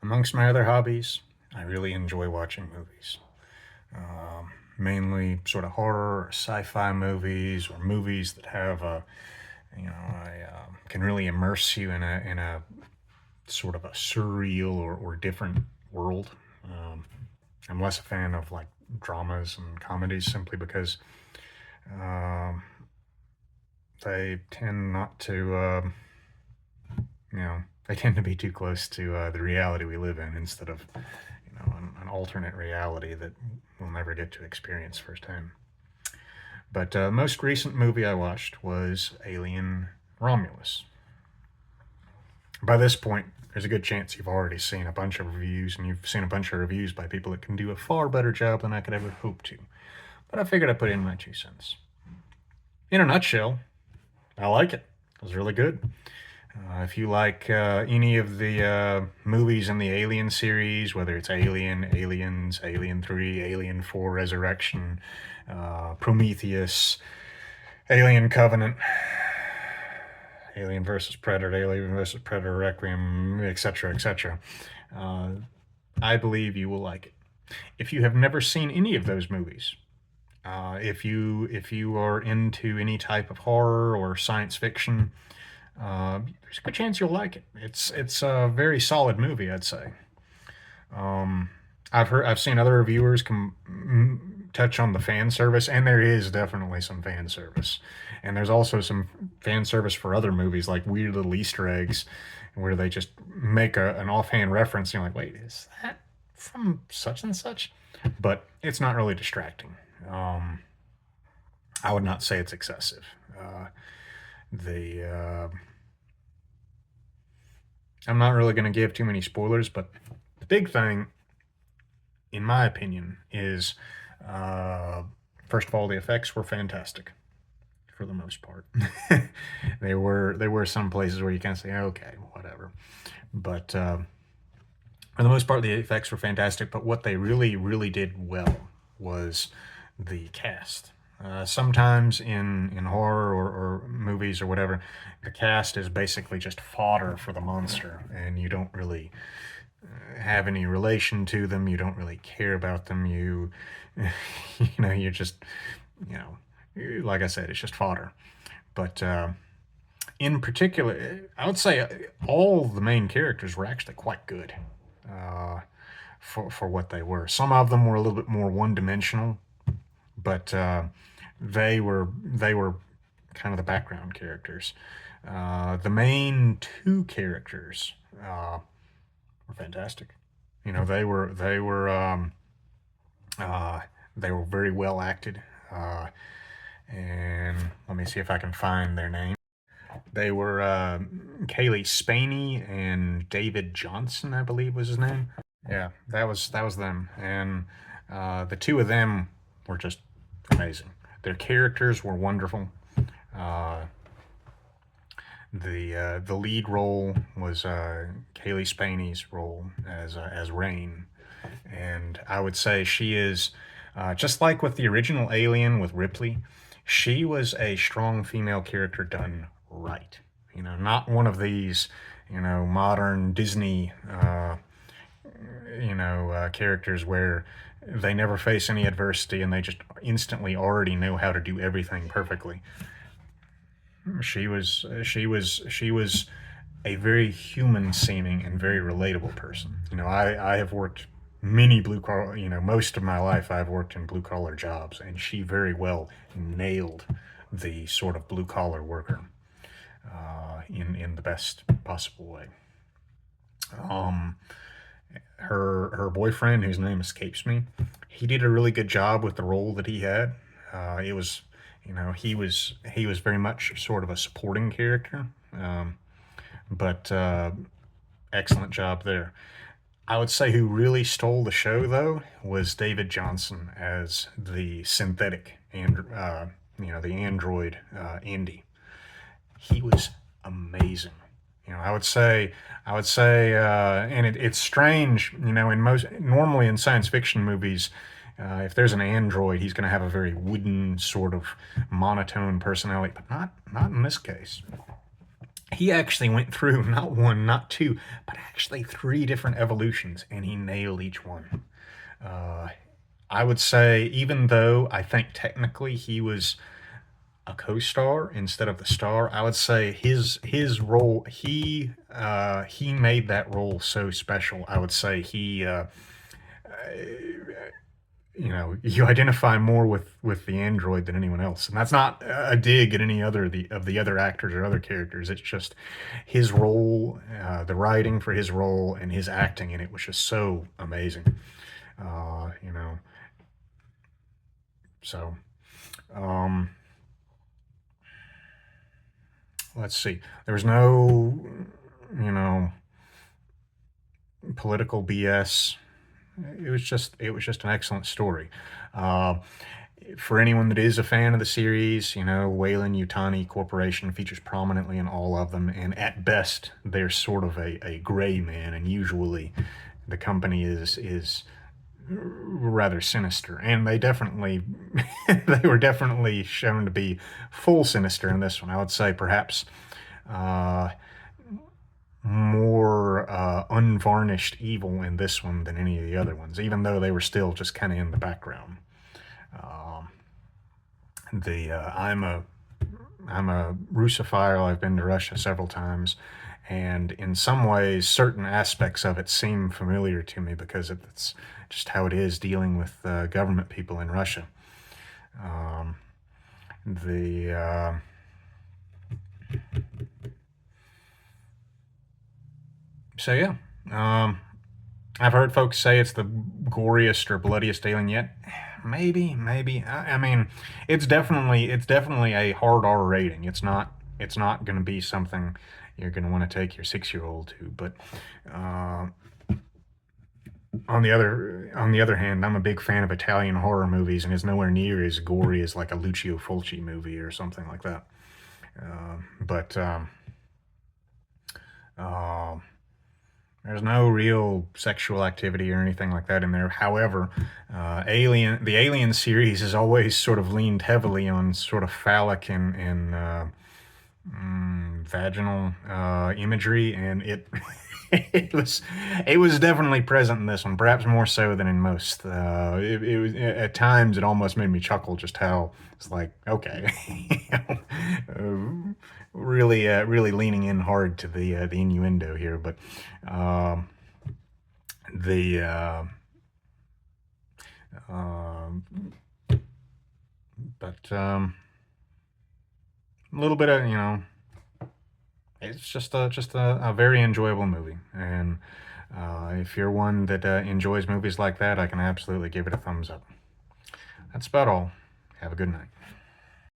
Amongst my other hobbies, I really enjoy watching movies. Mainly sort of horror or sci-fi movies or movies that have can really immerse you in a sort of a surreal or different world. Um, I'm less a fan of like dramas and comedies simply because um, they tend not to, they tend to be too close to the reality we live in instead of, an alternate reality that we'll never get to experience firsthand. But most recent movie I watched was Alien Romulus. By this point, there's a good chance you've already seen a bunch of reviews, and you've seen a bunch of reviews by people that can do a far better job than I could ever hope to. But I figured I'd put in my 2 cents. In a nutshell, I like it. It was really good. If you like any of the movies in the Alien series, whether it's Alien, Aliens, Alien 3, Alien 4 Resurrection, Prometheus, Alien Covenant, Alien versus Predator, Alien versus Predator Requiem, etc., etc., uh, I believe you will like it. If you have never seen any of those movies, if you are into any type of horror or science fiction, there's a good chance you'll like it. It's a very solid movie, I'd say. Um, I've seen other reviewers touch on the fan service, and there is definitely some fan service, and there's also some fan service for other movies like weird little Easter eggs, where they just make an offhand reference. And you're like, wait, is that from such and such? But it's not really distracting. Um, I would not say it's excessive. The I'm not really going to give too many spoilers, but the big thing, in my opinion, is uh, first of all, the effects were fantastic for the most part. There were some places where you kind of say, okay, whatever, but for the most part, the effects were fantastic. But what they really, really did well was the cast. Sometimes in horror or movies or whatever, the cast is basically just fodder for the monster, and you don't really have any relation to them. You don't really care about them. You're just, you know, like I said, it's just fodder. But in particular, I would say all the main characters were actually quite good uh, for what they were. Some of them were a little bit more one dimensional, but they were kind of the background characters. The main two characters were fantastic. You know, uh, they were very well acted. And let me see if I can find their name. They were Kaylee Spaney and David Johnson, I believe was his name. Yeah, that was them, and the two of them were just amazing. Their characters were wonderful. Uh, the lead role was Kaylee Spaney's role as Rain, and I would say she is just like with the original Alien with Ripley. She was a strong female character done right. You know, not one of these, modern Disney, characters where they never face any adversity and they just instantly already know how to do everything perfectly. She was a very human seeming and very relatable person. I have worked many blue collar, most of my life I've worked in blue collar jobs, and she very well nailed the sort of blue collar worker in the best possible way. Um, her boyfriend, whose name escapes me, he did a really good job with the role that he had. It was, he was very much sort of a supporting character, but excellent job there. I would say who really stole the show though was David Johnson as the synthetic and the android Andy. He was amazing. And it's strange, in most normally in science fiction movies, if there's an android, he's going to have a very wooden sort of monotone personality, but not in this case. he actually went through not one, not two, but actually three different evolutions, and he nailed each one. Uh, I would say, even though I think technically he was a co-star instead of the star, I would say his role, he made that role so special. I would say you identify more with the android than anyone else, and that's not a dig at any other of the other actors or other characters. It's just his role, the writing for his role, and his acting in it was just so amazing. Uh, you know, so um, let's see. There was no, you know, political BS. It was just an excellent story. Uh, for anyone that is a fan of the series, Weyland Yutani Corporation features prominently in all of them, and at best, they're sort of a gray man, and usually the company is rather sinister, and they were definitely shown to be full sinister in this one. I would say perhaps uh, more unvarnished evil in this one than any of the other ones, even though they were still just kind of in the background. Um, the I'm a Russophile. I've been to Russia several times, and in some ways, certain aspects of it seem familiar to me because it's just how it is dealing with government people in Russia. Um, the So yeah, um, I've heard folks say it's the goriest or bloodiest alien yet. Maybe, maybe. I mean, it's definitely a hard R rating. It's not going to be something you're going to want to take your 6-year-old to. But uh, on the other hand, I'm a big fan of Italian horror movies, and it's nowhere near as gory as like a Lucio Fulci movie or something like that. But uh, There's no real sexual activity or anything like that in there. However, the Alien series has always sort of leaned heavily on sort of phallic and vaginal imagery, and it it was definitely present in this one, perhaps more so than in most. It was at times it almost made me chuckle just how it's like, okay, really leaning in hard to the innuendo here, but um, the um, but a little bit of it's just a very enjoyable movie, and if you're one that enjoys movies like that, I can absolutely give it a thumbs up. That's about all. Have a good night.